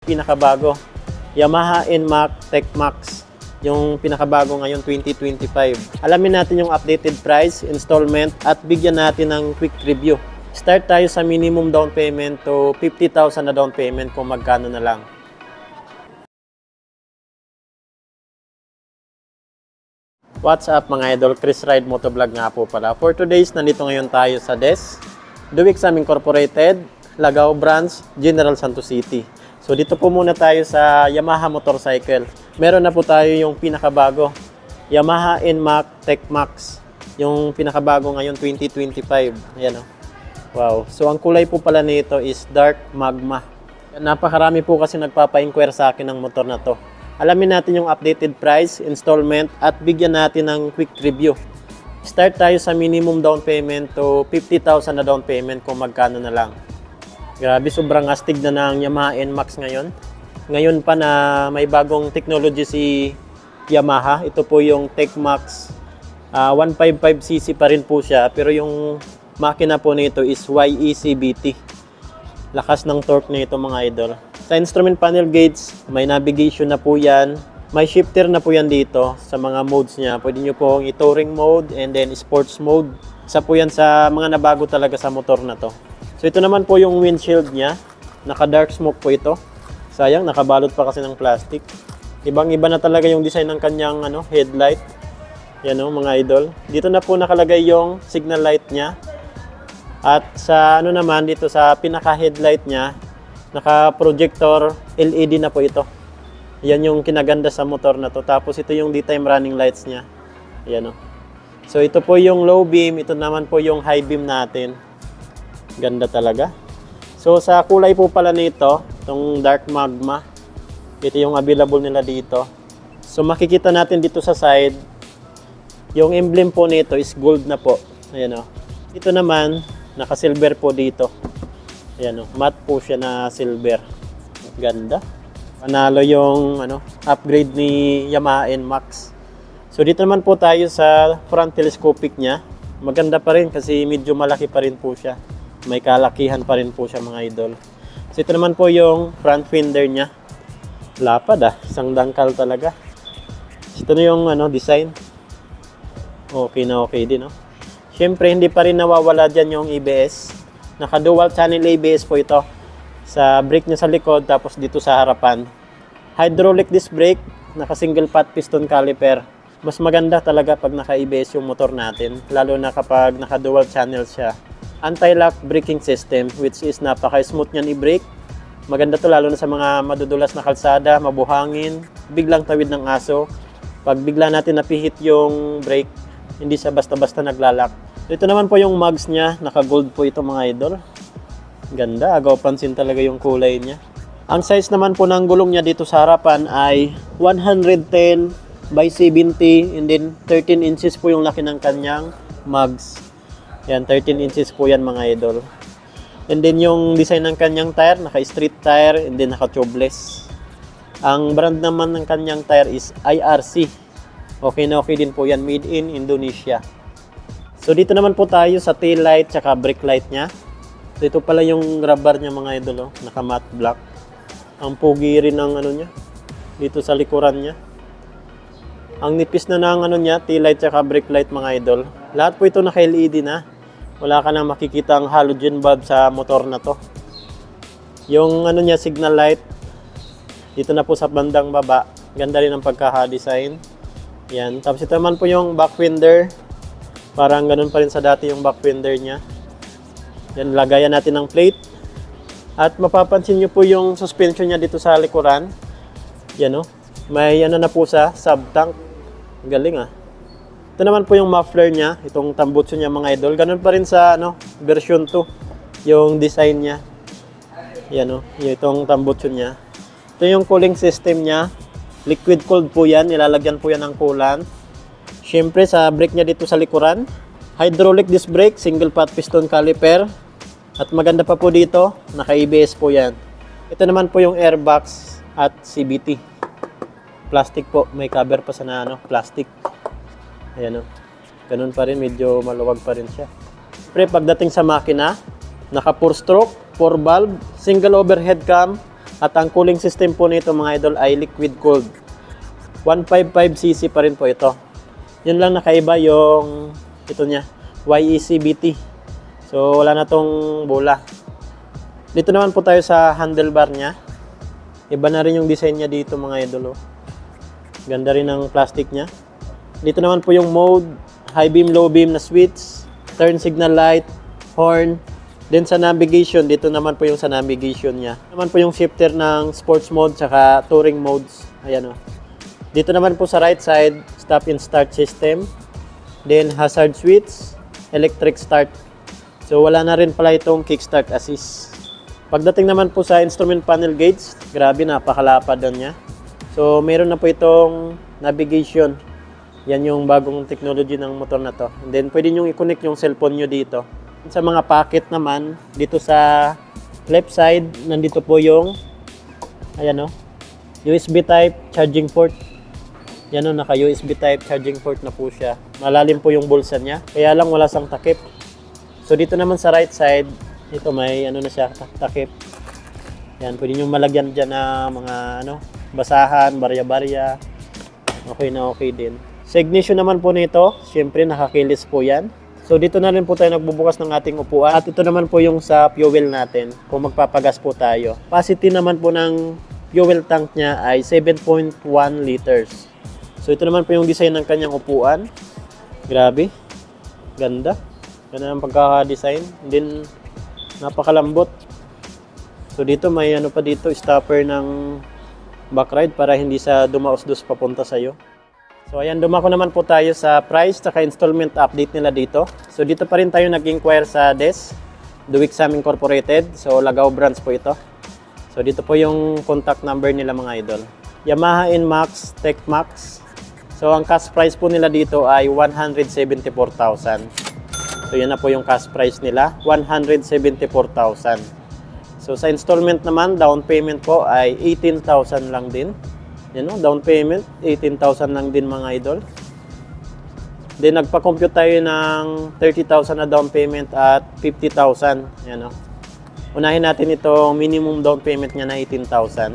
Pinakabago, Yamaha NMAX Tech Max, yung pinakabago ngayon 2025. Alamin natin yung updated price, installment at bigyan natin ng quick review. Start tayo sa minimum down payment to 50,000 na down payment kung magkano na lang. What's up mga idol, Chris Ride Motovlog nga po pala. For today's, nandito ngayon tayo sa DES, Duwixam Incorporated, Lagao Branch, General Santos City. So dito po muna tayo sa Yamaha Motorcycle. Meron na po tayo yung pinakabago, Yamaha NMAX Tech Max, yung pinakabago ngayon 2025. Ayan o. Wow. So ang kulay po pala nito is dark magma. Napakarami po kasi nagpapa-inquire sa akin ng motor na to. Alamin natin yung updated price, installment at bigyan natin ng quick review. Start tayo sa minimum down payment to 50,000 na down payment kung magkano na lang. Grabe, sobrang astig na ng Yamaha NMAX ngayon. Ngayon pa na may bagong technology si Yamaha. Ito po yung Tech Max. 155cc pa rin po siya, pero yung makina po nito is YECBT. Lakas ng torque nito mga idol. Sa instrument panel gauge, may navigation na po yan. May shifter na po yan dito sa mga modes niya. Pwede nyo pong i-touring mode and then sports mode. Isa po yan sa mga nabago talaga sa motor na to. So ito naman po yung windshield niya. Naka-dark smoke po ito. Sayang, nakabalot pa kasi ng plastic. Ibang-iba na talaga yung design ng kanyang headlight. Yan o mga idol. Dito na po nakalagay yung signal light niya. At sa naman dito sa pinaka-headlight niya, naka-projector LED na po ito. Yan yung kinaganda sa motor na to. Tapos ito yung daytime running lights niya. Ayan o. So ito po yung low beam. Ito naman po yung high beam natin. Ganda talaga. So sa kulay po pala nito, itong dark magma, ito yung available nila dito. So makikita natin dito sa side, yung emblem po nito is gold na po. Ayan o. Ito naman, naka-silver po dito. Ayan o, matte po siya na silver. Ganda. Panalo yung upgrade ni Yamaha NMAX. So dito naman po tayo sa front telescopic niya. Maganda pa rin kasi medyo malaki pa rin po siya. May kalakihan pa rin po siya mga idol. So ito naman po yung front fender niya. Lapad isang dangkal talaga. Ito na yung design. Okay na okay din Siyempre hindi pa rin nawawala dyan yung ABS. Naka dual channel ABS po ito sa brake niya sa likod, tapos dito sa harapan. Hydraulic disc brake, naka single pot piston caliper. Mas maganda talaga pag naka ABS yung motor natin, lalo na kapag naka dual channel siya. Anti-lock braking system, which is napaka-smooth niyan i-brake. Maganda to lalo na sa mga madudulas na kalsada, mabuhangin, biglang tawid ng aso. Pag bigla natin napihit yung brake, hindi siya basta-basta naglalak. Ito naman po yung mugs niya, naka-gold po ito mga idol. Ganda, agaw pansin talaga yung kulay niya. Ang size naman po ng gulong niya dito sa harapan ay 110 by 70 and then 13 inches po yung laki ng kanyang mugs. Yan, 13 inches po yan mga idol. And then yung design ng kanyang tire, naka-street tire and then naka-tubeless. Ang brand naman ng kanyang tire is IRC. Okay na okay din po yan, made in Indonesia. So dito naman po tayo sa tail light tsaka brake light niya. So ito pala yung grab bar niya mga idol, naka matte black. Ang pogi rin ng niya dito sa likuran niya. Ang nipis na ng niya, tail light tsaka brake light mga idol. Lahat po ito naka LED na. Wala ka nang makikita ang halogen bulb sa motor na to. Yung niya, signal light dito na po sa bandang baba. Ganda rin ang pagkaka-design. Yan, tapos ito naman po yung back fender. Parang ganun pa rin sa dati yung back fender niya. Yan, lagayan natin ng plate. At mapapansin nyo po yung suspension niya dito sa likuran. Yan may na po sa sub-tank. Galing Ito naman po yung muffler niya, itong tambutso niya mga idol. Ganun pa rin sa version 2, yung design niya. Yan itong tambutso niya. Ito yung cooling system niya. Liquid cooled po yan, nilalagyan po yan ng coolant. Siyempre sa brake niya dito sa likuran, hydraulic disc brake, single pot piston caliper. At maganda pa po dito, naka-ABS po yan. Ito naman po yung airbox at CVT. Plastic po, may cover pa sa plastic. Ayan ganun pa rin, medyo maluwag pa rin siya. Siyempre pagdating sa makina, naka 4 stroke, 4 valve, single overhead cam, At ang cooling system po nito mga idol ay liquid cooled. 155cc pa rin po ito. Yun lang nakaiba yung ito niya, YEC-BT. So wala na tong bola. Dito naman po tayo sa handlebar niya. Iba na rin yung design niya dito mga idol. Ganda rin ang plastic niya. Dito naman po yung mode, high beam, low beam na switch, turn signal light, horn. Then sa navigation, dito naman po yung sa navigation niya. Naman po yung shifter ng sports mode saka touring modes. Ayan o. Dito naman po sa right side, stop and start system. Then hazard switch, electric start. So wala na rin pala itong kickstart assist. Pagdating naman po sa instrument panel gauge, grabe napakalapad doon niya. So meron na po itong navigation. Yan yung bagong technology ng motor na to. And then pwede nyo i-connect yung cellphone nyo dito. Sa mga pocket naman, dito sa left side, nandito po yung ayan o, USB type charging port. Yan o, naka USB type charging port na po siya. Malalim po yung bulsa niya, kaya lang wala sang takip. So dito naman sa right side, ito may ano na siya, takip. Yan, pwede nyo malagyan dyan na mga ano, basahan, barya-barya. Okay na okay din. Sa ignition naman po nito, syempre nakakilis po yan. So dito na rin po tayo nagbubukas ng ating upuan. At ito naman po yung sa fuel natin, kung magpapagas po tayo. Capacity naman po ng fuel tank niya ay 7.1 liters. So ito naman po yung design ng kanyang upuan. Grabe. Ganda. Ganda ang pagkaka-design. And then napakalambot. So dito may ano pa dito, stopper ng backride para hindi sa dumaos-dos papunta sa iyo. So ayan, dumako naman po tayo sa price at installment update nila dito. So dito pa rin tayo nag-inquire sa DES, Duwixam Incorporated. So Lagao branch po ito. So dito po yung contact number nila mga idol. Yamaha NMAX, TechMax. So ang cash price po nila dito ay 174,000. So yan na po yung cash price nila, 174,000. So sa installment naman, down payment po ay 18,000 lang din. Yan o, down payment, 18,000 lang din mga idol. Then nagpa-compute tayo ng 30,000 na down payment at 50,000. Yan o. Unahin natin itong minimum down payment niya na 18,000.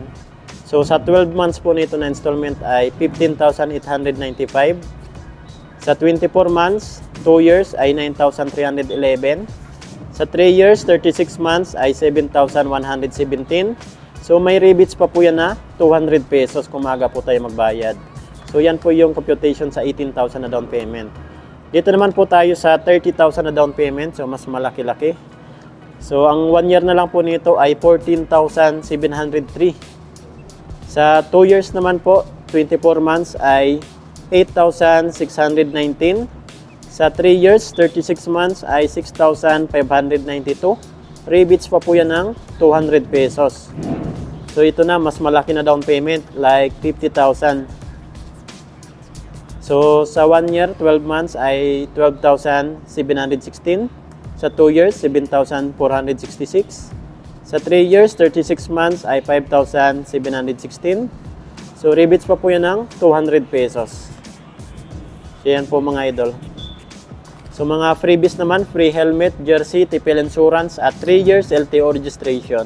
So sa 12 months po nito na installment ay 15,895. Sa 24 months, 2 years ay 9,311. Sa 3 years, 36 months ay 7,117. So may rebates pa po yan na 200 pesos kung maaga po tayo magbayad. So yan po yung computation sa 18,000 na down payment. Dito naman po tayo sa 30,000 na down payment. So mas malaki-laki. So ang 1 year na lang po nito ay 14,703. Sa 2 years naman po, 24 months ay 8,619. Sa 3 years, 36 months ay 6,592. Rebates pa po yan ng 200 pesos. So ito na, mas malaki na down payment, like 50,000. So sa 1 year, 12 months ay 12,716. Sa 2 years, 7,466. Sa 3 years, 36 months ay 5,716. So rebates pa po yan ng 200 pesos. So yan po mga idol. So mga freebies naman, free helmet, jersey, TPL insurance at 3 years LTO registration.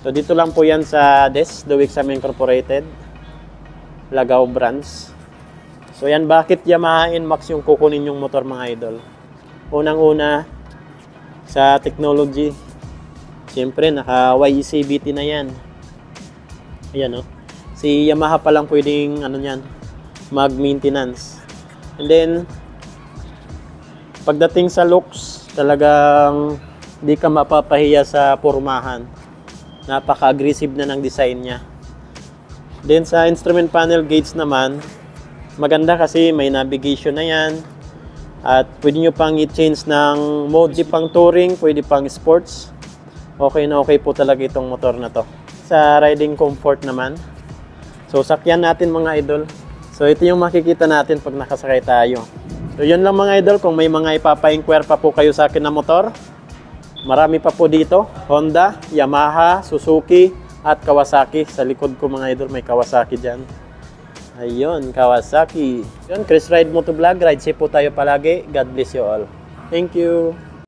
So dito lang po yan sa DES, Duwixam Incorporated, Lagao branch. So yan, bakit Yamaha NMAX yung kukunin yung motor mga idol? Unang-una sa technology. Siyempre naka YEC-BT na yan. Ayan o. Si Yamaha pa lang pwedeng ano yan, mag-maintenance. And then pagdating sa looks, talagang di ka mapapahiya sa pormahan. Napaka-aggressive na ng design niya. Then sa instrument panel gauge naman, maganda kasi may navigation na yan. At pwede nyo pang i-change ng mode, pang touring, pwede pang sports. Okay na okay po talaga itong motor na to. Sa riding comfort naman, so sakyan natin mga idol. So ito yung makikita natin pag nakasakay tayo. So yun lang mga idol, kung may mga ipapa-inquire pa po kayo sa akin na motor, marami pa po dito. Honda, Yamaha, Suzuki at Kawasaki. Sa likod ko mga idol may Kawasaki dyan. Ayun, Kawasaki. Yun, Chris Ride Motovlog. Ride safe po tayo palagi. God bless you all. Thank you.